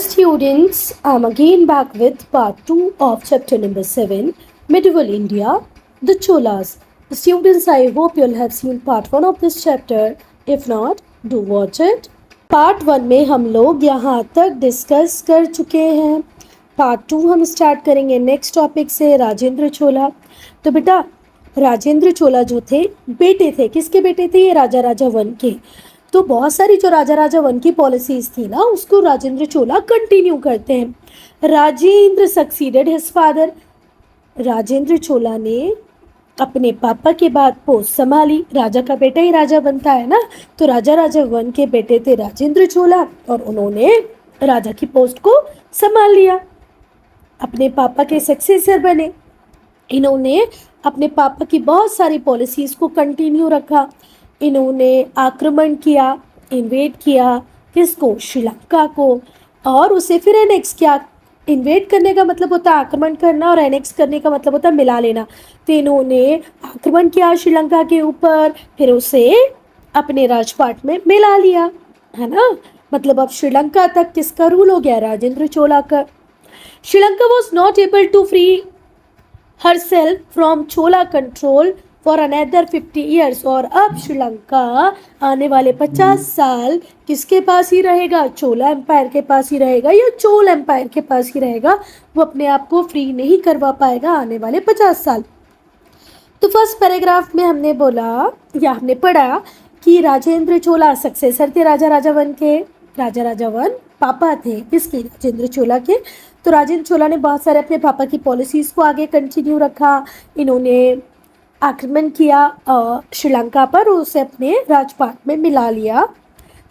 students, I'm again back with part 2 of chapter number 7, Medieval India, the Cholas. Students, I hope you'll have seen part 1 of this chapter. If not, do watch it. Part 1 में हम लोग यहाँ तक discuss कर चुके हैं. Part 2 हम start करेंगे नेक्स्ट टॉपिक से, राजेंद्र चोला. तो बेटा राजेंद्र चोला जो थे बेटे थे, किसके बेटे थे? ये राजा राजा वन के. तो बहुत सारी जो राजा राजा वन की पॉलिसीज थी ना, उसको राजेंद्र चोला कंटिन्यू करते हैं. Rajendra succeeded his father. Rajendra Chola ने अपने पापा के बाद पोस्ट संभाली. राजा का बेटा ही राजा बनता है ना, तो राजा राजा वन के बेटे थे राजेंद्र चोला और उन्होंने राजा की पोस्ट को संभाल लिया, अपने पापा के सक्सेसर बने. इन्होंने अपने पापा की बहुत सारी पॉलिसीज को कंटिन्यू रखा. इन्होंने आक्रमण किया, इन्वेड किया किसको? श्रीलंका को, और उसे फिर एनेक्स किया. इन्वेड करने का मतलब होता है आक्रमण करना और एनेक्स करने का मतलब होता है मिला लेना. तो इन्होंने आक्रमण किया श्रीलंका के ऊपर, फिर उसे अपने राजपाट में मिला लिया, है ना. मतलब अब श्रीलंका तक किसका रूल हो गया? राजेंद्र चोला का. Sri Lanka was not able to free herself from Chola control for another 50 years. और अब श्रीलंका आने वाले 50 साल किसके पास ही रहेगा? चोला एम्पायर के पास ही रहेगा या चोल एम्पायर के पास ही रहेगा. वो अपने आप को फ्री नहीं करवा पाएगा आने वाले 50 साल. तो फर्स्ट पैराग्राफ में हमने बोला या हमने पढ़ा कि राजेंद्र चोला सक्सेसर थे राजा राजा वन के. राजा राजा वन पापा थे किसके? राजेंद्र चोला के. तो राजेंद्र चोला ने बहुत सारे अपने पापा की पॉलिसीज़ को आगे कंटिन्यू रखा. इन्होंने आक्रमण किया श्रीलंका पर, उसे अपने राजपाट में मिला लिया.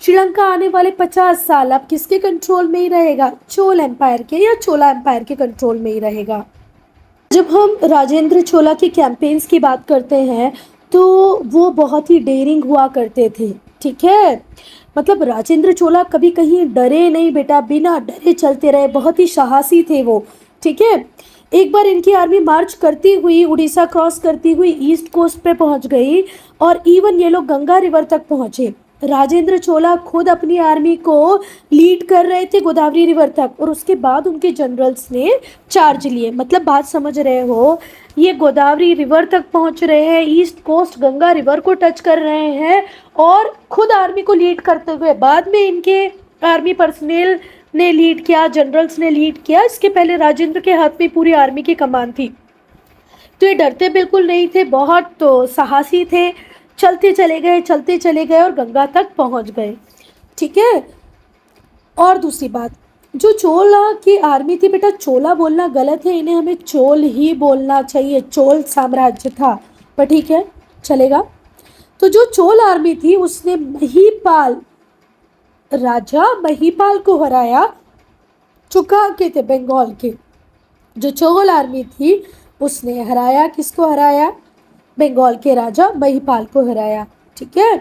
श्रीलंका आने वाले 50 साल अब किसके कंट्रोल में ही रहेगा? चोल एम्पायर के या चोला एम्पायर के कंट्रोल में ही रहेगा. जब हम राजेंद्र चोला की कैंपेन्स की बात करते हैं तो वो बहुत ही डेयरिंग हुआ करते थे, ठीक है. मतलब राजेंद्र चोला कभी कहीं डरे नहीं बेटा, बिना डरे चलते रहे, बहुत ही साहसी थे वो, ठीक है. एक बार इनकी आर्मी मार्च करती हुई उड़ीसा क्रॉस करती हुई ईस्ट कोस्ट पे पहुंच गई और इवन ये लोग गंगा रिवर तक पहुंचे. राजेंद्र चोला खुद अपनी आर्मी को लीड कर रहे थे गोदावरी रिवर तक, और उसके बाद उनके जनरल्स ने चार्ज लिए. मतलब बात समझ रहे हो, ये गोदावरी रिवर तक पहुंच रहे हैं, ईस्ट कोस्ट गंगा रिवर को टच कर रहे हैं और खुद आर्मी को लीड करते हुए. बाद में इनके आर्मी पर्सनल ने लीड किया, जनरल्स ने लीड किया. इसके पहले राजेंद्र के हाथ में पूरी आर्मी की कमान थी. तो ये डरते बिल्कुल नहीं थे, बहुत तो साहसी थे. चलते चले गए और गंगा तक पहुंच गए, ठीक है. और दूसरी बात, जो चोला की आर्मी थी बेटा, चोला बोलना गलत है, इन्हें हमें चोल ही बोलना चाहिए. चोल साम्राज्य था, पर ठीक है चलेगा. तो जो चोल आर्मी थी उसने महिपाल, राजा महिपाल को हराया, चुका के थे बंगाल के. जो चोल आर्मी थी उसने हराया, किसको हराया? बंगाल के राजा महिपाल को हराया, ठीक है.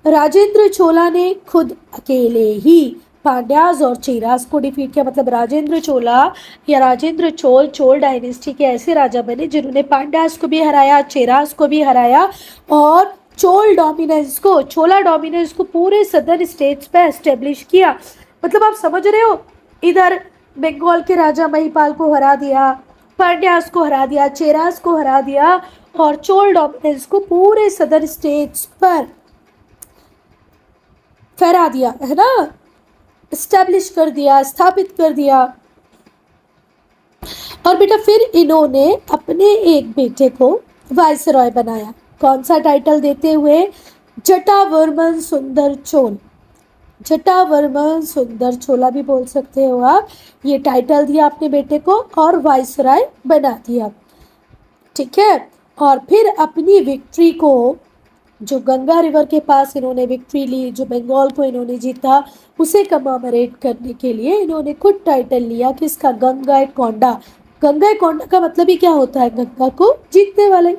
राजेंद्र चोला ने खुद अकेले ही पांड्याज और चेरास को डिफीट किया. मतलब राजेंद्र चोला या राजेंद्र चोल, चोल डायनेस्टी के ऐसे राजा बने जिन्होंने पांड्याज को भी हराया, चेरास को भी हराया और चोल डोमिनेंस को, चोला डोमिनेंस को पूरे सदर्न स्टेट्स पे एस्टेब्लिश किया. मतलब आप समझ रहे हो, इधर बंगाल के राजा महिपाल को हरा दिया, पांड्यास को हरा दिया, चेरास को हरा दिया और चोल डोमिनेंस को पूरे सदर्न स्टेट्स पर फहरा दिया, है ना, एस्टैब्लिश कर दिया, स्थापित कर दिया. और बेटा फिर इन्होंने अपने एक बेटे को वाइसरॉय बनाया. कौन सा टाइटल देते हुए? जटावर्मन सुंदर चोल. जटावर्मन सुंदर चोला भी बोल सकते हो आप. ये टाइटल दिया अपने बेटे को और वाइसरॉय बना दिया, ठीक है. और फिर अपनी विक्ट्री को, जो गंगा रिवर के पास इन्होंने विक्ट्री ली, जो बंगाल को इन्होंने जीता, उसे कमेमोरेट करने के लिए इन्होंने खुद टाइटल लिया किसका? गंगाईकोंडा. गंगाईकोंडा का मतलब ही क्या होता है? गंगा को जीतने वाले.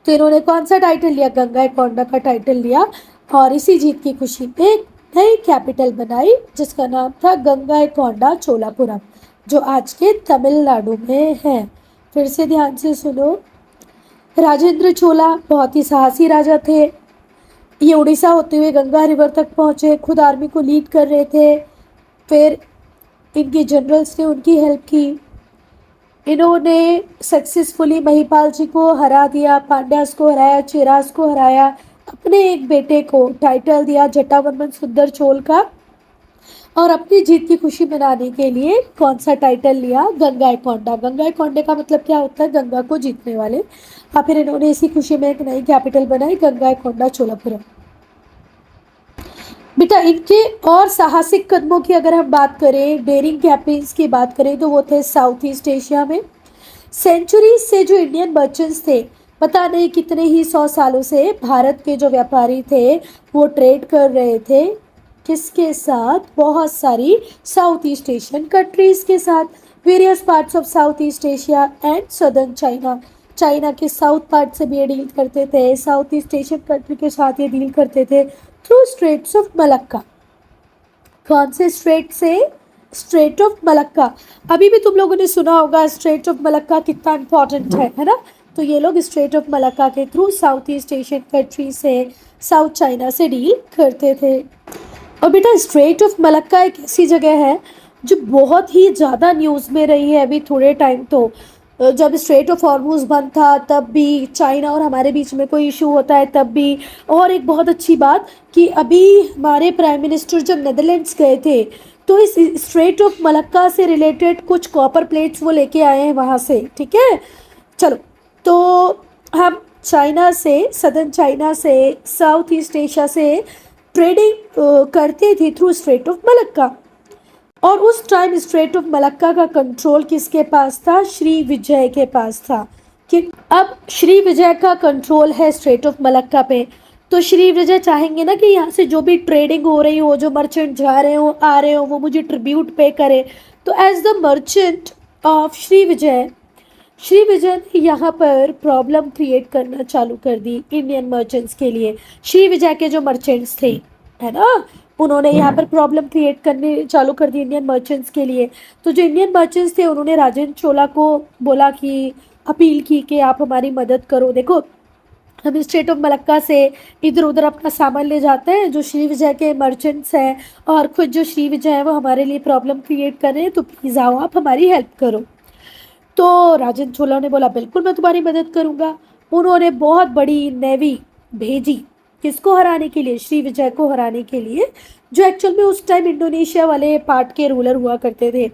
तो इन्होंने कौन सा टाइटल लिया? गंगाईकोंडा का टाइटल लिया और इसी जीत की खुशी में नई कैपिटल बनाई जिसका नाम था गंगाईकोंडा चोलापुरम, जो आज के तमिलनाडु में है. फिर से ध्यान से सुनो, राजेंद्र चोला बहुत ही साहसी राजा थे. ये उड़ीसा होते हुए गंगा रिवर तक पहुँचे, खुद आर्मी को लीड कर रहे थे. फिर इनके जनरल्स ने उनकी हेल्प की। इन्होंने सक्सेसफुली महिपाल जी को हरा दिया, पांड्यास को हराया, चेरास को हराया। अपने एक बेटे को टाइटल दिया जटावर्मन सुंदर चोल का, और अपनी जीत की खुशी मनाने के लिए कौन सा टाइटल लिया? गंगाईकोंडा। गंगाईकोंडे का मतलब क्या होता है? गंगा को जीतने वाले। और फिर इन्होंने इसी खुशी में एक नई कैपिटल बनाई, गंगाईकोंडा चोलापुरम। बेटा इनके और साहसिक कदमों की अगर हम बात करें, डेयरिंग कैंपेन्स की बात करें, तो वो थे साउथ ईस्ट एशिया में। सेंचुरी से जो इंडियन मर्चेंट्स थे, पता नहीं कितने ही 100 सालों से भारत के जो व्यापारी थे वो ट्रेड कर रहे थे किसके साथ? बहुत सारी साउथ ईस्ट एशियन कंट्रीज के साथ। Various parts of south east Asia and southern China. China के साउथ पार्ट से भी ये डील करते थे, साउथ ईस्ट एशियन कंट्री के साथ ये डील करते थे थ्रू स्ट्रेट्स ऑफ मलक्का। कौन से स्ट्रेट से? Straight of Malacca. अभी भी तुम लोगों ने सुना होगा स्ट्रेट ऑफ मलक्का कितना इंपॉर्टेंट है ना? तो ये लोग स्ट्रेट ऑफ मलक्का के through south east Asian country से, साउथ चाइना से डील करते थे। और बेटा स्ट्रेट ऑफ मलक्का एक ऐसी जगह है जो बहुत ही ज़्यादा न्यूज़ में रही है अभी थोड़े टाइम। तो जब स्ट्रेट ऑफ हॉर्मूज बंद था तब भी, चाइना और हमारे बीच में कोई इशू होता है तब भी। और एक बहुत अच्छी बात कि अभी हमारे प्राइम मिनिस्टर जब नेदरलैंड्स गए थे तो इस स्ट्रेट ऑफ मलक्का से रिलेटेड कुछ कॉपर प्लेट्स वो लेके आए हैं वहाँ से। ठीक है, चलो। तो हम चाइना से, सदर्न चाइना से, साउथ ईस्ट एशिया से ट्रेडिंग करते थे थ्रू स्ट्रेट ऑफ मलक्का। और उस टाइम स्ट्रेट ऑफ मलक्का का कंट्रोल किसके पास था? श्री विजय के पास था। कि अब श्री विजय का कंट्रोल है स्ट्रेट ऑफ मलक्का पे, तो श्री विजय चाहेंगे ना कि यहाँ से जो भी ट्रेडिंग हो रही हो, जो मर्चेंट जा रहे हो आ रहे हो, वो मुझे ट्रिब्यूट पे करे। तो as the merchant of Shri Vijay ने यहाँ पर प्रॉब्लम क्रिएट करना चालू कर दी इंडियन मर्चेंट्स के लिए। श्री विजय के जो मर्चेंट्स थे, है ना, उन्होंने यहाँ पर प्रॉब्लम क्रिएट करने चालू कर दी इंडियन मर्चेंट्स के लिए। तो जो इंडियन मर्चेंट्स थे उन्होंने राजेंद्र चोला को बोला कि, अपील की कि आप हमारी मदद करो। देखो हम स्ट्रेट ऑफ मलक्का से इधर उधर अपना सामान ले जाते हैं, जो श्री विजय के मर्चेंट्स हैं और खुद जो श्री विजय है वो हमारे लिए प्रॉब्लम क्रिएट कर रहे हैं, तो प्लीज़ आओ आप हमारी हेल्प करो। तो राजेंद्र चोला ने बोला बिल्कुल मैं तुम्हारी मदद करूँगा। उन्होंने बहुत बड़ी नेवी भेजी, किसको हराने के लिए? श्री विजय को हराने के लिए, जो एक्चुअल में उस टाइम इंडोनेशिया वाले पार्ट के रूलर हुआ करते थे।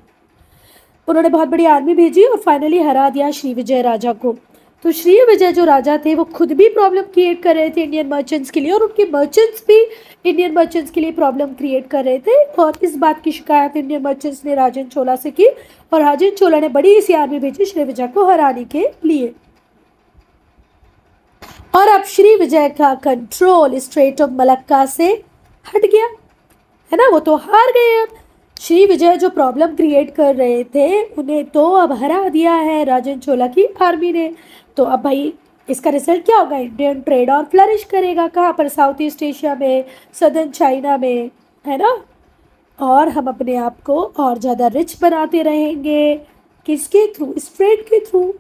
उन्होंने बहुत बड़ी आर्मी भेजी और फाइनली हरा दिया श्री विजय राजा को। तो श्री विजय जो राजा थे वो खुद भी प्रॉब्लम क्रिएट कर रहे थे इंडियन मर्चेंट्स के लिए, और उनके मर्चेंट्स भी इंडियन मर्चेंट्स के लिए प्रॉब्लम क्रिएट कर रहे थे। और इस बात की शिकायत इंडियन मर्चेंट्स ने राजेंद्र चोला से की, और राजेंद्र चोला ने बड़ी सी आर्मी भेजी श्री विजय को हराने के लिए। और अब श्री विजय का कंट्रोल स्ट्रेट ऑफ मलक्का से हट गया, है ना, वो तो हार गए। अब श्री विजय जो प्रॉब्लम क्रिएट कर रहे थे उन्हें तो अब हरा दिया है राजेंद्र चोला की आर्मी ने। तो अब भाई इसका रिजल्ट क्या होगा? इंडियन ट्रेड और फ्लरिश करेगा। कहाँ पर? साउथ ईस्ट एशिया में, सदर्न चाइना में, है ना। और हम अपने आप को और ज़्यादा रिच बनाते रहेंगे। किसके थ्रू? स्ट्रेट के थ्रू।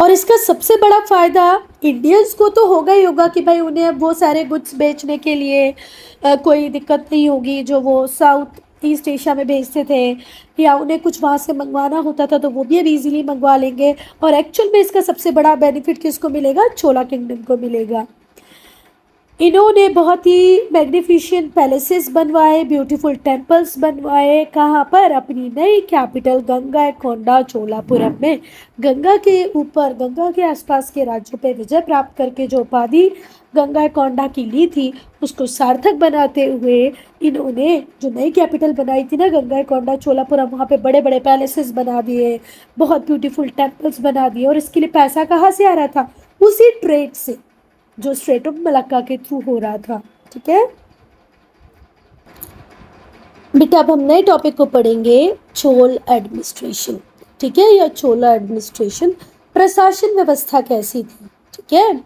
और इसका सबसे बड़ा फ़ायदा इंडियंस को तो होगा ही होगा कि भाई उन्हें अब वो सारे गुड्स बेचने के लिए कोई दिक्कत नहीं होगी जो वो साउथ ईस्ट एशिया में भेजते थे, या उन्हें कुछ वहाँ से मंगवाना होता था तो वो भी अब ईजिली मंगवा लेंगे। और एक्चुअल में इसका सबसे बड़ा बेनिफिट किसको मिलेगा? चोला किंगडम को मिलेगा। इन्होंने बहुत ही मैग्निफिशिएंट पैलेसेस बनवाए, ब्यूटीफुल टेम्पल्स बनवाए। कहाँ पर? अपनी नई कैपिटल गंगाईकोंडा चोलापुरम में। गंगा के ऊपर, गंगा के आसपास के राज्यों पे विजय प्राप्त करके जो उपाधि गंगाईकोंडा की ली थी उसको सार्थक बनाते हुए इन्होंने जो नई कैपिटल बनाई थी ना गंगाईकोंडा चोलापुरम, वहाँ पे बड़े बड़े पैलेसेस बना दिए, बहुत ब्यूटीफुल टेम्पल्स बना दिए। और इसके लिए पैसा कहाँ से आ रहा था? उसी ट्रेड से जो स्ट्रेट ऑफ मलक्का के थ्रू हो रहा था। ठीक है बेटा, अब हम नए टॉपिक को पढ़ेंगे, चोल एडमिनिस्ट्रेशन। ठीक है, या चोला एडमिनिस्ट्रेशन, प्रशासन व्यवस्था कैसी थी। ठीक है,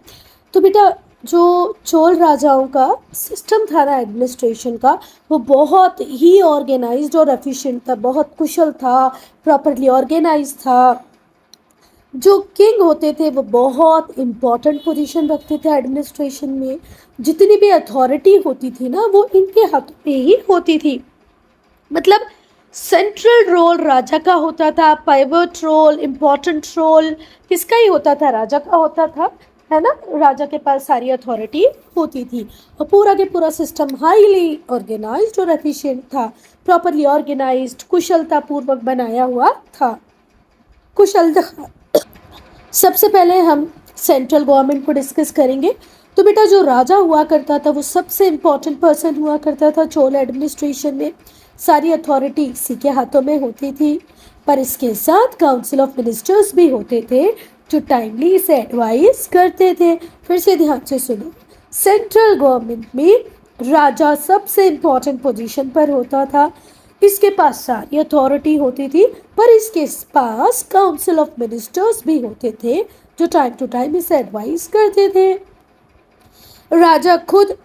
तो बेटा जो चोल राजाओं का सिस्टम था ना एडमिनिस्ट्रेशन का, वो बहुत ही ऑर्गेनाइज्ड और एफिशिएंट था, बहुत कुशल था, प्रॉपरली ऑर्गेनाइज था। जो किंग होते थे वो बहुत इम्पॉर्टेंट पोजीशन रखते थे एडमिनिस्ट्रेशन में। जितनी भी अथॉरिटी होती थी ना वो इनके हाथों पे ही होती थी। मतलब सेंट्रल रोल राजा का होता था, पाइवट रोल, इम्पोर्टेंट रोल किसका ही होता था, राजा का होता था, है ना। राजा के पास सारी अथॉरिटी होती थी और पूरा के पूरा सिस्टम हाईली ऑर्गेनाइज्ड और एफिशिएंट था, प्रॉपरली ऑर्गेनाइज्ड, कुशलता पूर्वक बनाया हुआ था। कुशलता, सबसे पहले हम सेंट्रल गवर्नमेंट को डिस्कस करेंगे। तो बेटा जो राजा हुआ करता था वो सबसे इम्पोर्टेंट पर्सन हुआ करता था चोल एडमिनिस्ट्रेशन में, सारी अथॉरिटी इसी के हाथों में होती थी। पर इसके साथ काउंसिल ऑफ मिनिस्टर्स भी होते थे जो टाइमली इसे एडवाइस करते थे। फिर से ध्यान से सुनो, सेंट्रल गवर्नमेंट में राजा सबसे इम्पोर्टेंट पोजीशन पर होता था, इसके पास सारी अथॉरिटी होती थी, पर इसके पास काउंसिल ऑफ मिनिस्टर्स भी होते थे जो टाइम टू टाइम इसे एडवाइस करते थे। राजा खुद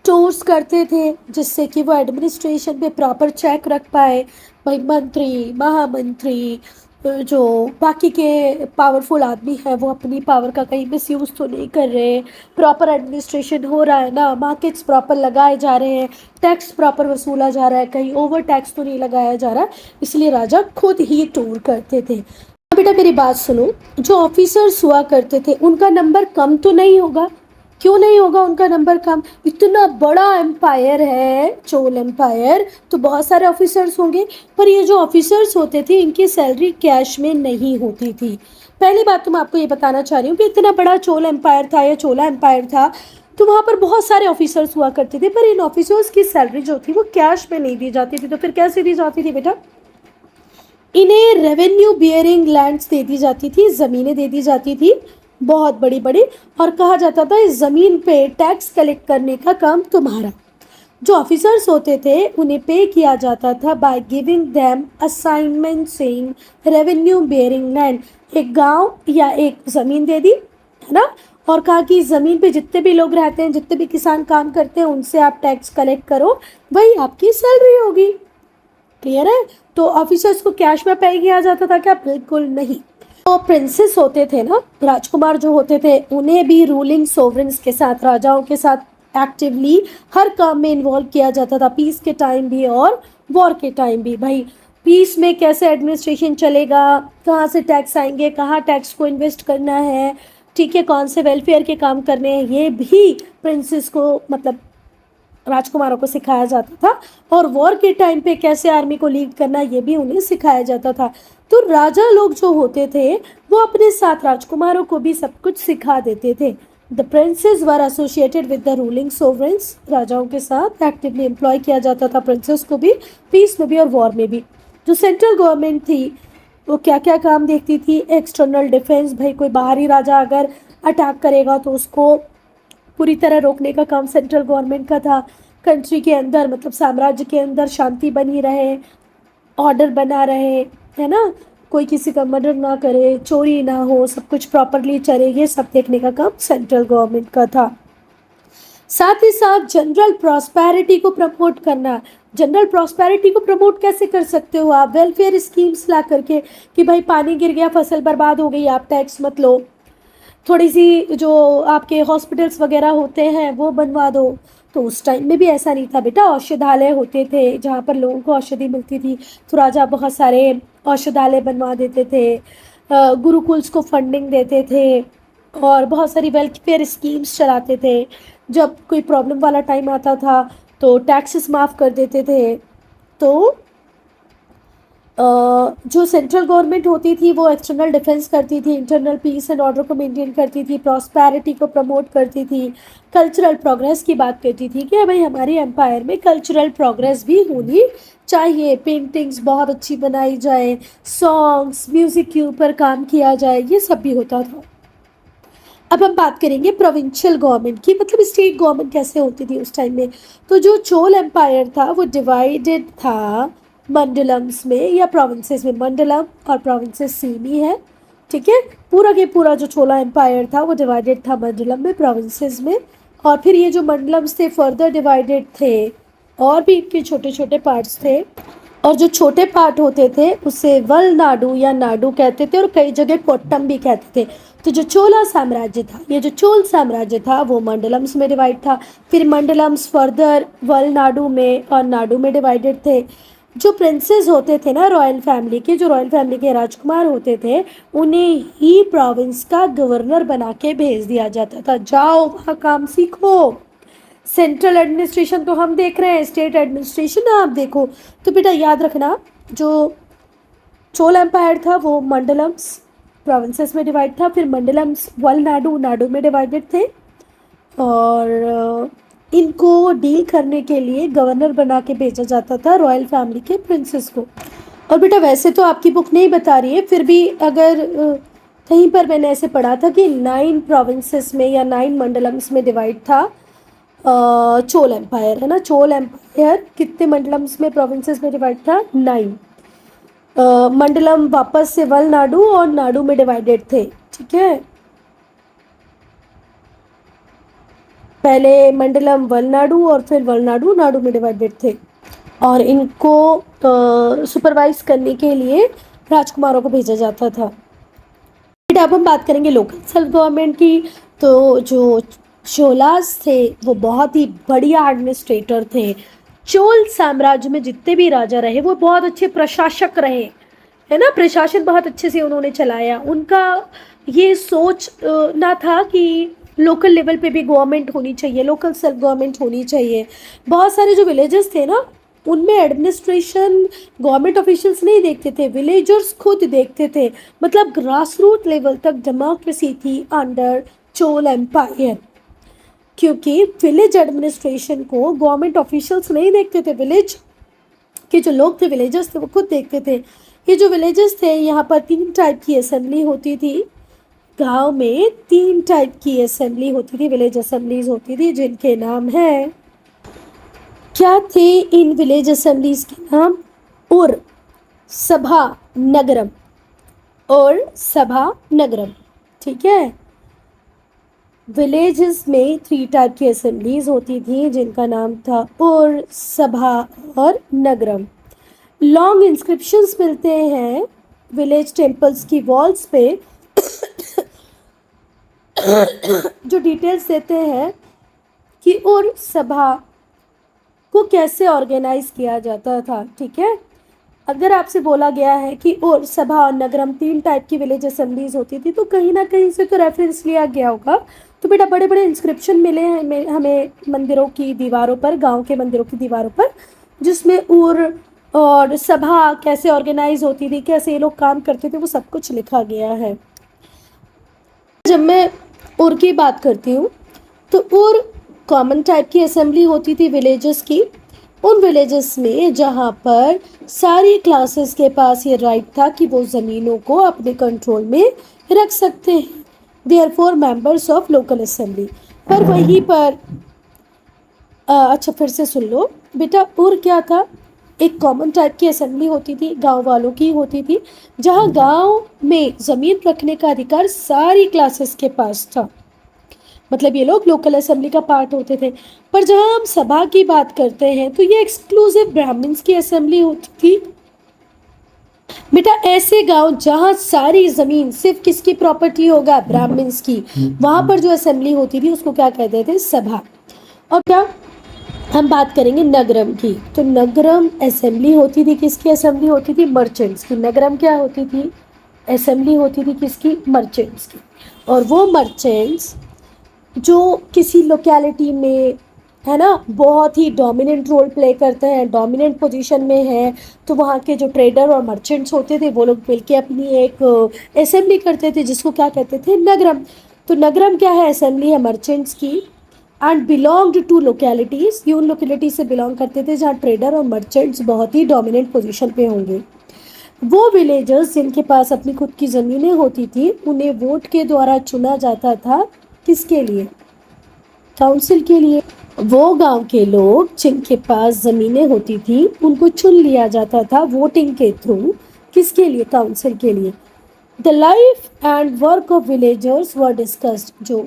टूर्स करते थे जिससे कि वो एडमिनिस्ट्रेशन पे प्रॉपर चेक रख पाए, भाई मंत्री, महामंत्री, जो बाकी के पावरफुल आदमी हैं वो अपनी पावर का कहीं मिसयूज़ तो नहीं कर रहे, प्रॉपर एडमिनिस्ट्रेशन हो रहा है ना, मार्केट्स प्रॉपर लगाए जा रहे हैं, टैक्स प्रॉपर वसूला जा रहा है, कहीं ओवर टैक्स तो नहीं लगाया जा रहा, इसलिए राजा खुद ही टूर करते थे। बेटा मेरी बात सुनो, जो ऑफिसर्स हुआ करते थे उनका नंबर कम तो नहीं होगा, क्यों नहीं होगा उनका नंबर कम, इतना बड़ा एम्पायर है चोल एम्पायर, तो बहुत सारे ऑफिसर्स होंगे, पर ये जो ऑफिसर्स होते थे इनकी सैलरी कैश में नहीं होती थी। पहली बात तो मैं आपको ये बताना चाह रही हूँ कि इतना बड़ा चोल एम्पायर था या चोला एम्पायर था, तो वहाँ पर बहुत सारे ऑफिसर्स हुआ करते थे, पर इन ऑफिसर्स की सैलरी जो थी वो कैश में नहीं दी जाती थी। तो फिर कैसे दी जाती थी बेटा, इन्हें रेवेन्यू बियरिंग लैंड्स दे दी जाती थी, ज़मीनें दे दी जाती थी बहुत बड़ी बड़ी, और कहा जाता था इस ज़मीन पे टैक्स कलेक्ट करने का काम तुम्हारा। जो ऑफिसर्स होते थे उन्हें पे किया जाता था by giving them assignment saying revenue bearing land, एक गांव या एक ज़मीन दे दी, है ना, और कहा कि इस ज़मीन पे जितने भी लोग रहते हैं, जितने भी किसान काम करते हैं, उनसे आप टैक्स कलेक्ट करो, वही आपकी सैलरी होगी। क्लियर है। तो ऑफिसर्स को कैश में पे किया जाता था क्या, बिल्कुल नहीं। तो प्रिंसेस होते थे ना, राजकुमार जो होते थे, उन्हें भी रूलिंग सोवरेन्स के साथ, राजाओं के साथ एक्टिवली हर काम में इन्वॉल्व किया जाता था, पीस के टाइम भी और वॉर के टाइम भी। भाई पीस में कैसे एडमिनिस्ट्रेशन चलेगा, कहाँ से टैक्स आएंगे, कहाँ टैक्स को इन्वेस्ट करना है, ठीक है, कौन से वेलफेयर के काम करने हैं, ये भी प्रिंसेस को, मतलब राजकुमारों को सिखाया जाता था। और वॉर के टाइम पे कैसे आर्मी को लीड करना, ये भी उन्हें सिखाया जाता था। तो राजा लोग जो होते थे वो अपने साथ राजकुमारों को भी सब कुछ सिखा देते थे। The princes were associated with the ruling sovereigns, राजाओं के साथ एक्टिवली एम्प्लॉय किया जाता था प्रिंसेस को भी, पीस में भी और वॉर में भी। जो सेंट्रल गवर्नमेंट थी वो क्या क्या काम देखती थी, एक्सटर्नल डिफेंस, भाई कोई बाहरी राजा अगर अटैक करेगा तो उसको पूरी तरह रोकने का काम सेंट्रल गवर्नमेंट का था। कंट्री के अंदर, मतलब साम्राज्य के अंदर शांति बनी रहे, ऑर्डर बना रहे, है ना, कोई किसी का मर्डर ना करे, चोरी ना हो, सब कुछ प्रॉपरली चले, ये सब देखने का काम सेंट्रल गवर्नमेंट का था। साथ ही साथ जनरल प्रॉस्पेरिटी को प्रमोट करना। जनरल प्रॉस्पेरिटी को प्रमोट कैसे कर सकते हो आप, वेलफेयर स्कीम्स ला करके, कि भाई पानी गिर गया, फसल बर्बाद हो गई, आप टैक्स मत लो, थोड़ी सी जो आपके हॉस्पिटल्स वगैरह होते हैं वो बनवा दो। तो उस टाइम में भी ऐसा नहीं था बेटा, औषधालय होते थे जहाँ पर लोगों को औषधि मिलती थी, तो राजा बहुत सारे औषधालय बनवा देते थे, गुरुकुल्स को फंडिंग देते थे और बहुत सारी वेलफेयर स्कीम्स चलाते थे। जब कोई प्रॉब्लम वाला टाइम आता था तो टैक्सेस माफ़ कर देते थे। तो जो सेंट्रल गवर्नमेंट होती थी वो एक्सटर्नल डिफेंस करती थी, इंटरनल पीस एंड ऑर्डर को मेंटेन करती थी, प्रॉस्पेरिटी को प्रमोट करती थी, कल्चरल प्रोग्रेस की बात करती थी कि भाई हमारे एम्पायर में कल्चरल प्रोग्रेस भी होनी चाहिए, पेंटिंग्स बहुत अच्छी बनाई जाए, सॉन्ग्स म्यूज़िक के ऊपर काम किया जाए, ये सब भी होता था। अब हम बात करेंगे प्रोविंशियल गवर्नमेंट की, मतलब स्टेट गवर्नमेंट कैसे होती थी उस टाइम में। तो जो चोल एम्पायर था वो डिवाइडेड था मंडलम्स में या प्रोविंसेस में, मंडलम और प्रोविंसेस सेम ही है, ठीक है। पूरा के पूरा जो चोला एम्पायर था वो डिवाइडेड था मंडलम में, प्रोविंसेस में, और फिर ये जो मंडलम्स थे फर्दर डिवाइडेड थे, और भी इनके छोटे छोटे पार्ट्स थे, और जो छोटे पार्ट होते थे उसे वलनाडु या नाडु कहते थे और कई जगह कोट्टम भी कहते थे। तो जो चोला साम्राज्य था, ये जो चोल साम्राज्य था वो मंडलम्स में डिवाइड था, फिर मंडलम्स फर्दर वलनाडु में और नाडु में डिवाइडेड थे। जो प्रिंसेस होते थे ना रॉयल फैमिली के, जो रॉयल फैमिली के राजकुमार होते थे, उन्हें ही प्रोविंस का गवर्नर बना के भेज दिया जाता था, जाओ वहाँ काम सीखो। सेंट्रल एडमिनिस्ट्रेशन तो हम देख रहे हैं, स्टेट एडमिनिस्ट्रेशन आप देखो। तो बेटा याद रखना, जो चोल एम्पायर था वो मंडलम्स प्रोविंसेस में डिवाइड था, फिर मंडलम्स वलनाडु नाडु में डिवाइडेड थे, और इनको डील करने के लिए गवर्नर बना के भेजा जाता था रॉयल फैमिली के प्रिंसेस को। और बेटा वैसे तो आपकी बुक नहीं बता रही है, फिर भी अगर कहीं पर मैंने ऐसे पढ़ा था कि 9 प्रोविंसेस में या 9 मंडलम्स में डिवाइड था चोल एम्पायर, है ना। चोल एम्पायर कितने मंडलम्स में प्रोविंसेस में डिवाइड था? 9। मंडलम वापस से वलनाडु और नाडु में डिवाइडेड थे, ठीक है। पहले मंडलम वलनाडु और फिर वलनाडु नाडु में डिवाइडेड थे, और इनको सुपरवाइज करने के लिए राजकुमारों को भेजा जाता था। अब हम बात करेंगे लोकल सेल्फ गवर्नमेंट की। तो जो चोलास थे वो बहुत ही बढ़िया एडमिनिस्ट्रेटर थे। चोल साम्राज्य में जितने भी राजा रहे वो बहुत अच्छे प्रशासक रहे, है ना। प्रशासन बहुत अच्छे से उन्होंने चलाया। उनका ये सोच ना था कि लोकल लेवल पे भी गवर्नमेंट होनी चाहिए, लोकल सेल्फ गवर्नमेंट होनी चाहिए। बहुत सारे जो विलेजेस थे ना, उनमें एडमिनिस्ट्रेशन गवर्नमेंट ऑफिशियल्स नहीं देखते थे, विलेजर्स खुद देखते थे। मतलब ग्रास रूट लेवल तक डेमोक्रेसी थी अंडर चोल एम्पायर, क्योंकि विलेज एडमिनिस्ट्रेशन को गवर्नमेंट ऑफिशियल्स नहीं देखते थे, विलेज के जो लोग थे, विलेजर्स थे, वो खुद देखते थे। ये जो विलेजेस थे, यहाँ पर 3 टाइप की असेंबली होती थी। गांव में 3 टाइप की असेंबली होती थी, विलेज असेंबलीज होती थी, जिनके नाम हैं, क्या थे इन विलेज असेंबलीज के नाम? उर, सभा, नगरम, और सभा, नगरम, ठीक है। विलेजेस में 3 टाइप की असेंबलीज होती थी, जिनका नाम था उर, सभा और नगरम। लॉन्ग इंस्क्रिप्शंस मिलते हैं विलेज टेम्पल्स की वॉल्स पे जो डिटेल्स देते हैं कि उर सभा को कैसे ऑर्गेनाइज किया जाता था, ठीक है। अगर आपसे बोला गया है कि उर, सभा और नगरम 3 टाइप की विलेज असेंबलीज होती थी, तो कहीं ना कहीं से तो रेफरेंस लिया गया होगा। तो बेटा बड़े बड़े इंस्क्रिप्शन मिले हैं हमें मंदिरों की दीवारों पर, गांव के मंदिरों की दीवारों पर, जिसमें उर और सभा कैसे ऑर्गेनाइज होती थी, कैसे ये लोग काम करते थे, वो सब कुछ लिखा गया है। जब मैं उर की बात करती हूँ, तो उर कॉमन टाइप की असेंबली होती थी विलेजेस की। उन विलेजेस में जहाँ पर सारी क्लासेस के पास ये राइट था कि वो ज़मीनों को अपने कंट्रोल में रख सकते हैं, therefore members of local assembly. पर वहीं पर अच्छा फिर से सुन लो बेटा, उर क्या था? एक कॉमन टाइप की असेंबली होती थी, गांव वालों की होती थी, जहां गांव में ज़मीन रखने का अधिकार सारी क्लासेस के पास था। मतलब ये लोग लोकल असेंबली का पार्ट होते थे। पर जहां हम सभा की बात करते हैं, तो ये एक्सक्लूसिव ब्राह्मण्स की असेंबली होती थी। बेटा ऐसे गांव जहां सारी जमीन सिर्फ किसकी प्रॉपर्टी होगा? ब्राह्मण्स की, वहां पर जो असेंबली होती थी उसको क्या कहते थे? सभा। और क्या हम बात करेंगे नगरम की, तो नगरम असेंबली होती थी, किसकी असेंबली होती थी? मर्चेंट्स की। नगरम क्या होती थी? असेंबली होती थी किसकी? मर्चेंट्स की। और वो मर्चेंट्स जो किसी लोकेलिटी में, है ना, बहुत ही डोमिनेंट रोल प्ले करते हैं, डोमिनेंट पोजीशन में है, तो वहाँ के जो ट्रेडर और मर्चेंट्स होते थे वो लोग मिलके अपनी एक असेंबली करते थे, जिसको क्या कहते थे? नगरम। तो नगरम क्या है? असेंबली है मर्चेंट्स की, एंड बिलोंग्ड टू लोकेलिटीज़। ये उन लोकेलिटी से बिलोंग करते थे जहाँ ट्रेडर और मर्चेंट्स बहुत ही डोमिनेंट पोजीशन पे होंगे। वो विलेजर्स जिनके पास अपनी खुद की ज़मीनें होती थी, उन्हें वोट के द्वारा चुना जाता था। किसके लिए? काउंसिल के लिए। वो गांव के लोग जिनके पास ज़मीनें होती थी, उनको चुन लिया जाता था वोटिंग के थ्रू। किसके लिए? काउंसिल के लिए। The life and work of villagers were discussed. जो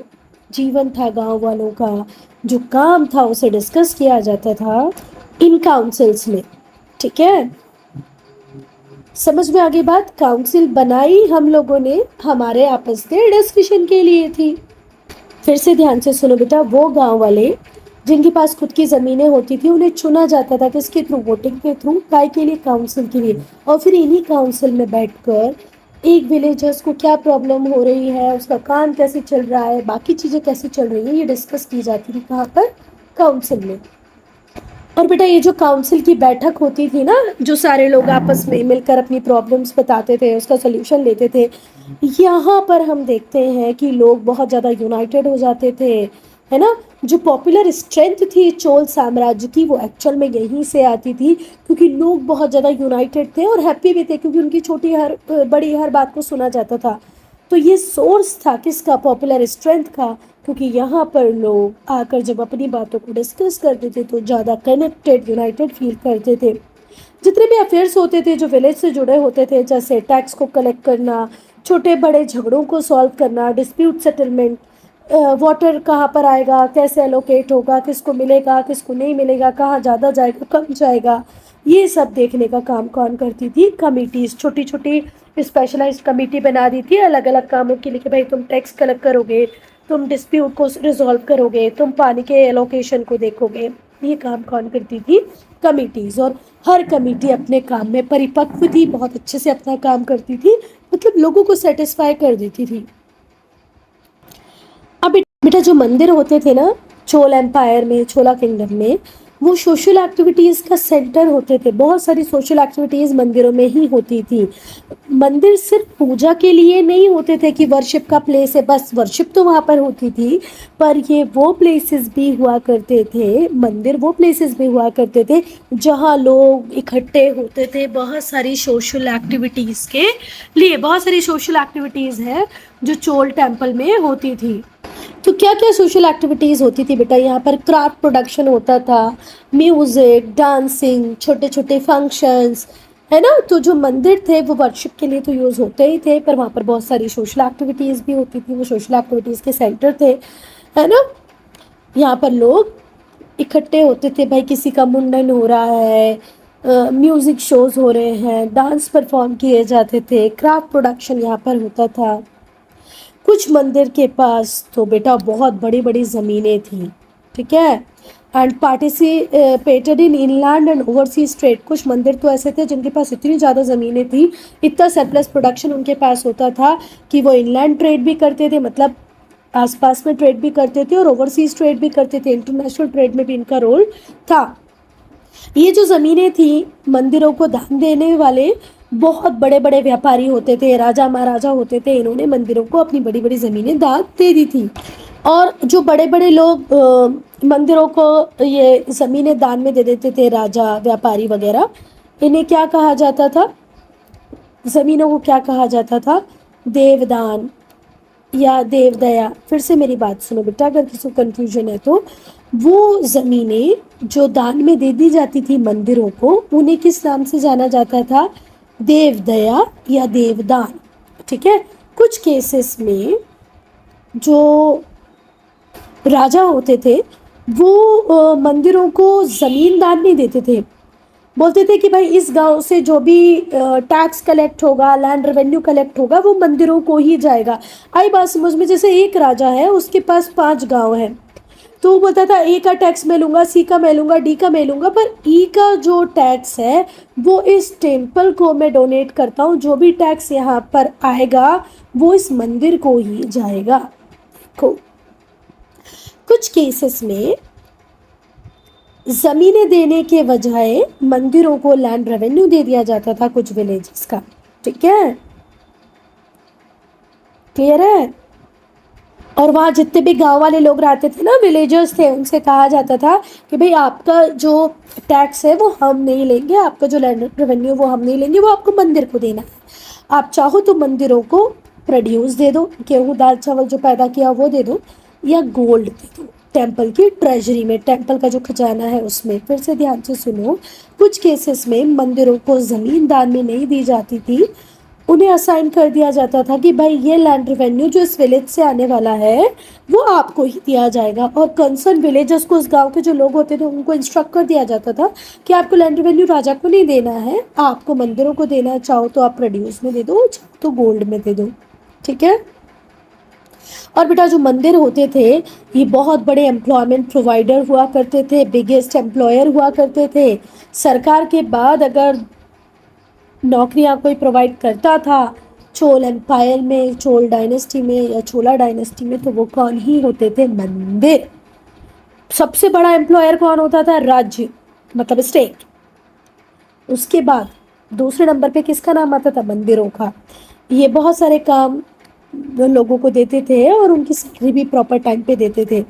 जीवन था गांव वालों का, जो काम था, उसे डिस्कस किया जाता था इन काउंसिल्स में, ठीक है। समझ में आ गई बात? काउंसिल बनाई हम लोगों ने हमारे आपस के डिस्कशन के लिए थी। फिर से ध्यान से सुनो बेटा, वो गांव वाले जिनके पास खुद की ज़मीनें होती थी उन्हें चुना जाता था किसके थ्रू, वोटिंग के थ्रू, काय के लिए, काउंसिल के लिए। और फिर इन्हीं काउंसिल में बैठकर एक विलेजर्स को क्या प्रॉब्लम हो रही है, उसका काम कैसे चल रहा है, बाकी चीज़ें कैसे चल रही हैं, ये डिस्कस की जाती थी कहाँ पर, काउंसिल में। और बेटा ये जो काउंसिल की बैठक होती थी ना, जो सारे लोग आपस में मिलकर अपनी प्रॉब्लम्स बताते थे, उसका सोल्यूशन लेते थे, यहाँ पर हम देखते हैं कि लोग बहुत ज़्यादा यूनाइटेड हो जाते थे, है ना। जो पॉपुलर स्ट्रेंथ थी चोल साम्राज्य की वो एक्चुअल में यहीं से आती थी, क्योंकि लोग बहुत ज़्यादा यूनाइटेड थे और हैप्पी भी थे, क्योंकि उनकी छोटी हर बड़ी हर बात को सुना जाता था। तो ये सोर्स था किसका, पॉपुलर स्ट्रेंथ का, क्योंकि यहाँ पर लोग आकर जब अपनी बातों को डिस्कस करते थे तो ज़्यादा कनेक्टेड यूनाइटेड फील करते थे। जितने भी अफेयर्स होते थे जो विलेज से जुड़े होते थे, जैसे टैक्स को कलेक्ट करना, छोटे बड़े झगड़ों को सॉल्व करना, डिस्प्यूट सेटलमेंट, वाटर कहाँ पर आएगा, कैसे एलोकेट होगा, किसको मिलेगा किसको नहीं मिलेगा, कहाँ ज़्यादा जाएगा कम जाएगा, ये सब देखने का काम कौन करती थी, कमिटीज़, छोटी छोटी स्पेशलाइज्ड कमेटी बना दी थी अलग अलग कामों के लिए, कि भाई तुम टैक्स कलेक्ट करोगे, तुम डिस्प्यूट को रिजॉल्व करोगे, तुम पानी के एलोकेशन को देखोगे। ये काम कौन करती थी, कमिटीज़। और हर कमेटी अपने काम में परिपक्व थी, बहुत अच्छे से अपना काम करती थी, मतलब लोगों को सेटिस्फाई कर देती थी। अब बेटा जो मंदिर होते थे ना चोल एम्पायर में, चोला किंगडम में, वो सोशल एक्टिविटीज़ का सेंटर होते थे। बहुत सारी सोशल एक्टिविटीज़ मंदिरों में ही होती थी। मंदिर सिर्फ पूजा के लिए नहीं होते थे कि वर्शिप का प्लेस है, बस वर्शिप तो वहाँ पर होती थी, पर ये वो प्लेसेस भी हुआ करते थे, मंदिर वो प्लेसेस भी हुआ करते थे जहाँ लोग इकट्ठे होते थे बहुत सारी सोशल एक्टिविटीज़ के लिए। बहुत सारी सोशल एक्टिविटीज़ हैं जो चोल टेम्पल में होती थी। तो क्या क्या सोशल एक्टिविटीज़ होती थी बेटा, यहाँ पर क्राफ्ट प्रोडक्शन होता था, म्यूज़िक, डांसिंग, छोटे छोटे फंक्शंस, है ना। तो जो मंदिर थे वो वर्शिप के लिए तो यूज़ होते ही थे, पर वहाँ पर बहुत सारी सोशल एक्टिविटीज़ भी होती थी, वो सोशल एक्टिविटीज़ के सेंटर थे, है ना। यहाँ पर लोग इकट्ठे होते थे, भाई किसी का मुंडन हो रहा है, म्यूज़िक शोज़ हो रहे हैं, डांस परफॉर्म किए जाते थे, क्राफ्ट प्रोडक्शन यहाँ पर होता था। कुछ मंदिर के पास तो बेटा बहुत बड़ी बड़ी ज़मीनें थी, ठीक है, and participated in inland and overseas trade. कुछ मंदिर तो ऐसे थे जिनके पास इतनी ज़्यादा ज़मीनें थी, इतना सरप्लस प्रोडक्शन उनके पास होता था कि वो इनलैंड ट्रेड भी करते थे, मतलब आसपास में ट्रेड भी करते थे, और ओवरसीज ट्रेड भी करते थे, इंटरनेशनल ट्रेड में भी इनका रोल था। ये जो ज़मीनें थी मंदिरों को दान देने वाले बहुत बड़े बड़े व्यापारी होते थे, राजा महाराजा होते थे, इन्होंने मंदिरों को अपनी बड़ी बड़ी ज़मीनें दान दे दी थी। और जो बड़े बड़े लोग मंदिरों को ये ज़मीनें दान में दे देते थे, राजा व्यापारी वगैरह, इन्हें क्या कहा जाता था, ज़मीनों को क्या कहा जाता था, देवदान या देवदया। फिर से मेरी बात सुनो बेटा, अगर किसी को कन्फ्यूजन है तो, वो ज़मीनें जो दान में दे दी जाती थी मंदिरों को, उन्हें किस नाम से जाना जाता था, देवदया या देवदान, ठीक है। कुछ केसेस में जो राजा होते थे वो मंदिरों को ज़मीन दान नहीं देते थे, बोलते थे कि भाई इस गांव से जो भी टैक्स कलेक्ट होगा, लैंड रेवेन्यू कलेक्ट होगा, वो मंदिरों को ही जाएगा। आई बात समझ में, जैसे एक राजा है उसके पास 5 गांव हैं, तो वो बोलता था ए का टैक्स मैं लूँगा, सी का मैं लूँगा, डी का मैं लूँगा, पर ई का जो टैक्स है वो इस टेम्पल को मैं डोनेट करता हूँ, जो भी टैक्स यहाँ पर आएगा वो इस मंदिर को ही जाएगा। देखो कुछ केसेस में ज़मीनें देने के बजाय मंदिरों को लैंड रेवेन्यू दे दिया जाता था कुछ विलेजेस का, ठीक है, क्लियर है। और वहाँ जितने भी गांव वाले लोग रहते थे ना, विलेजर्स थे, उनसे कहा जाता था कि भाई आपका जो टैक्स है वो हम नहीं लेंगे, आपका जो लैंड रेवेन्यू वो हम नहीं लेंगे, वो आपको मंदिर को देना है। आप चाहो तो मंदिरों को प्रोड्यूस दे दो, गेहूँ दाल चावल जो पैदा किया वो दे दो, या गोल्ड दे दो टेम्पल की ट्रेजरी में, टेम्पल का जो खजाना है उसमें। फिर से ध्यान से सुनो, कुछ केसेस में मंदिरों को ज़मीन दान में नहीं दी जाती थी, उन्हें असाइन कर दिया जाता था कि भाई ये लैंड रेवेन्यू जो इस विलेज से आने वाला है वो आपको ही दिया जाएगा। और कंसर्न विलेजर्स को, उस गांव के जो लोग होते थे, उनको इंस्ट्रक्ट कर दिया जाता था कि आपको लैंड रेवेन्यू राजा को नहीं देना है, आपको मंदिरों को देना है, चाहो तो आप प्रोड्यूस में दे दो, चाहो तो गोल्ड में दे दो, ठीक है। और बेटा जो मंदिर होते थे ये बहुत बड़े एम्प्लॉयमेंट प्रोवाइडर हुआ करते थे, बिगेस्ट एम्प्लॉयर हुआ करते थे। सरकार के बाद अगर नौकरियां कोई प्रोवाइड करता था चोल एम्पायर में, चोल डायनेस्टी में या चोला डायनेस्टी में, तो वो कौन ही होते थे? मंदिर। सबसे बड़ा एम्प्लॉयर कौन होता था? राज्य, मतलब स्टेट। उसके बाद दूसरे नंबर पे किसका नाम आता था? मंदिरों का। ये बहुत सारे काम लोगों को देते थे और उनकी सैलरी भी प्रॉपर टाइम पे देते थे।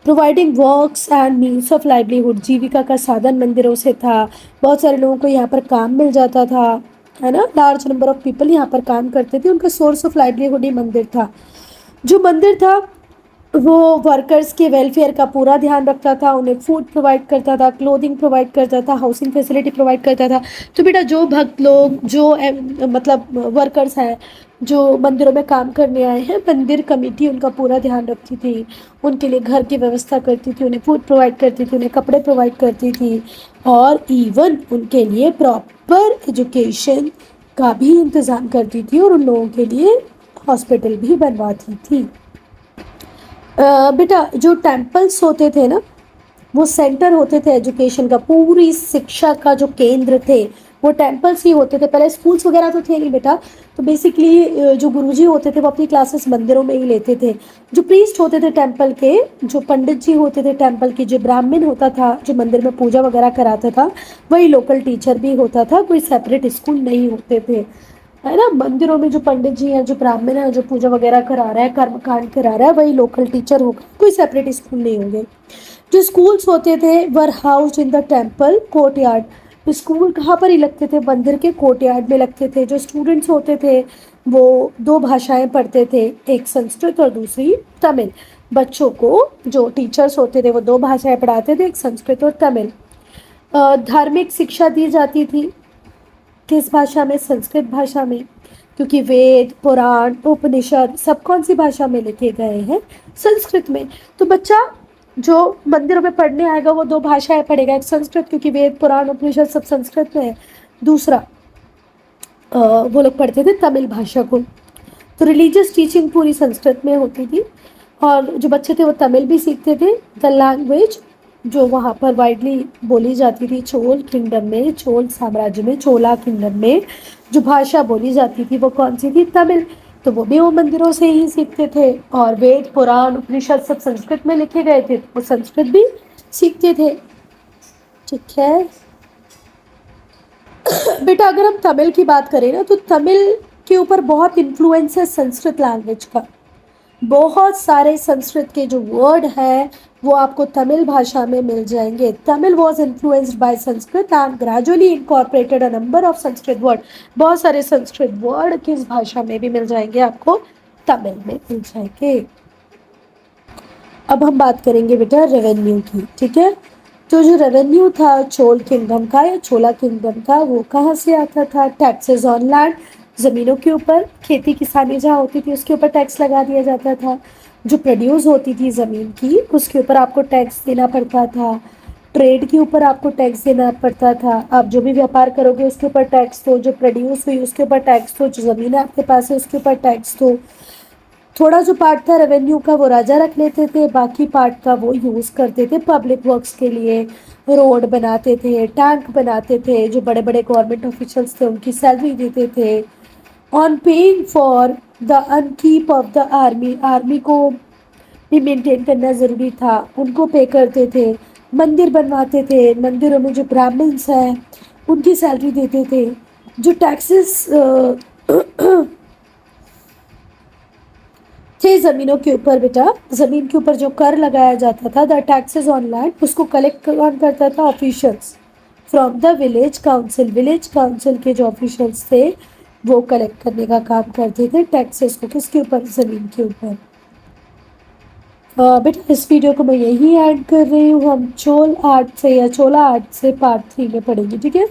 Providing works and means of livelihood, जीविका का साधन मंदिरों से था। बहुत सारे लोगों को यहाँ पर काम मिल जाता था, है ना। लार्ज नंबर ऑफ पीपल यहाँ पर काम करते थे, उनका सोर्स ऑफ लाइवलीहुड ही मंदिर था। जो मंदिर था वो वर्कर्स के वेलफेयर का पूरा ध्यान रखता था, उन्हें फूड प्रोवाइड करता था, क्लोथिंग प्रोवाइड करता था, हाउसिंग फैसिलिटी प्रोवाइड करता था। तो बेटा जो भक्त लोग, जो मतलब वर्कर्स हैं जो मंदिरों में काम करने आए हैं, मंदिर कमेटी उनका पूरा ध्यान रखती थी, उनके लिए घर की व्यवस्था करती थी, उन्हें फूड प्रोवाइड करती थी, उन्हें कपड़े प्रोवाइड करती थी और इवन उनके लिए प्रॉपर एजुकेशन का भी इंतज़ाम करती थी और उन लोगों के लिए हॉस्पिटल भी बनवाती थी। बेटा जो टेम्पल्स होते थे ना वो सेंटर होते थे एजुकेशन का, पूरी शिक्षा का जो केंद्र थे वो टेम्पल्स ही होते थे। पहले स्कूल्स वगैरह तो थे नहीं बेटा, तो बेसिकली जो गुरुजी होते थे वो अपनी क्लासेस मंदिरों में ही लेते थे। जो प्रीस्ट होते थे टेम्पल के, जो पंडित जी होते थे टेम्पल के, जो ब्राह्मण होता था जो मंदिर में पूजा वगैरह कराता था, वही लोकल टीचर भी होता था, कोई सेपरेट स्कूल नहीं होते थे, है ना। मंदिरों में जो पंडित जी हैं, जो ब्राह्मण है, जो पूजा वगैरह करा रहा है, कर्म कांड करा रहा है, वही लोकल टीचर होगा, कोई सेपरेट स्कूल नहीं होंगे। जो स्कूल्स होते थे were housed in the temple courtyard. School कहाँ पर ही लगते थे? मंदिर के कोर्टयार्ड में लगते थे। जो स्टूडेंट्स होते थे वो दो भाषाएं पढ़ते थे, एक संस्कृत और दूसरी तमिल। बच्चों को जो टीचर्स होते थे वो दो भाषाएं पढ़ाते थे, एक संस्कृत और तमिल। धार्मिक शिक्षा दी जाती थी किस भाषा में? संस्कृत भाषा में, क्योंकि वेद, पुराण, उपनिषद सब कौन सी भाषा में लिखे गए हैं? संस्कृत में। तो बच्चा जो मंदिरों में पढ़ने आएगा वो दो भाषाएं पढ़ेगा, एक संस्कृत क्योंकि वेद, पुराण, उपनिषद सब संस्कृत में है, दूसरा वो लोग पढ़ते थे तमिल भाषा को। तो रिलीजियस टीचिंग पूरी संस्कृत में होती थी और जो बच्चे थे वो तमिल भी सीखते थे। द लैंग्वेज जो वहाँ पर वाइडली बोली जाती थी चोल किंगडम में, चोल साम्राज्य में, चोला किंगडम में जो भाषा बोली जाती थी वो कौन सी थी? तमिल। तो वो भी वो मंदिरों से ही सीखते थे और वेद, पुराण, उपनिषद सब संस्कृत में लिखे गए थे, वो संस्कृत भी सीखते थे। ठीक है बेटा, अगर हम तमिल की बात करें ना तो तमिल के ऊपर बहुत इन्फ्लुएंस है संस्कृत लैंग्वेज का। बहुत सारे संस्कृत के जो वर्ड हैं वो आपको तमिल भाषा में मिल जाएंगे। Tamil was influenced by Sanskrit and gradually incorporated a number of Sanskrit word. बहुत सारे संस्कृत वर्ड किस भाषा में भी मिल जाएंगे? आपको तमिल में मिल जाएंगे। अब हम बात करेंगे बेटा रेवेन्यू की, ठीक है। तो जो रेवेन्यू था चोल किंगडम का या चोला किंगडम का, वो कहाँ से आता था? टैक्सेस ऑन लैंड, ज़मीनों के ऊपर, खेती किसानी जहाँ होती थी उसके ऊपर टैक्स लगा दिया जाता था। जो प्रोड्यूस होती थी ज़मीन की उसके ऊपर आपको टैक्स देना पड़ता था। ट्रेड के ऊपर आपको टैक्स देना पड़ता था, आप जो भी व्यापार करोगे उसके ऊपर टैक्स दो, जो प्रोड्यूस हुई उसके ऊपर टैक्स दो, जो ज़मीन आपके पास है उसके ऊपर टैक्स दो। थोड़ा जो पार्ट था रेवेन्यू का वो राजा रख लेते थे, बाकी पार्ट का वो यूज़ करते थे पब्लिक वर्क्स के लिए। रोड बनाते थे, टैंक बनाते थे, जो बड़े बड़े गवर्नमेंट ऑफिशियल्स थे उनकी सैलरी देते थे। On paying for the upkeep of the army, army को भी मेंटेन करना ज़रूरी था, उनको पे करते थे। मंदिर बनवाते थे, मंदिरों में जो ब्राह्मण्स हैं उनकी सैलरी देते थे। जो टैक्सेस थे ज़मीनों के ऊपर बेटा, ज़मीन के ऊपर जो कर लगाया जाता था, द टैक्सेस ऑन लैंड, उसको कलेक्ट कौन करता था? Officials from the village council. Village council के जो ऑफिशियल्स थे वो कलेक्ट करने का काम करते थे टैक्सेस को। किसके ऊपर? ज़मीन के ऊपर। बेटा इस वीडियो को मैं यही ऐड कर रही हूँ, हम चोल आर्ट से या चोला आर्ट से पार्ट 3 में पढ़ेंगे, ठीक है।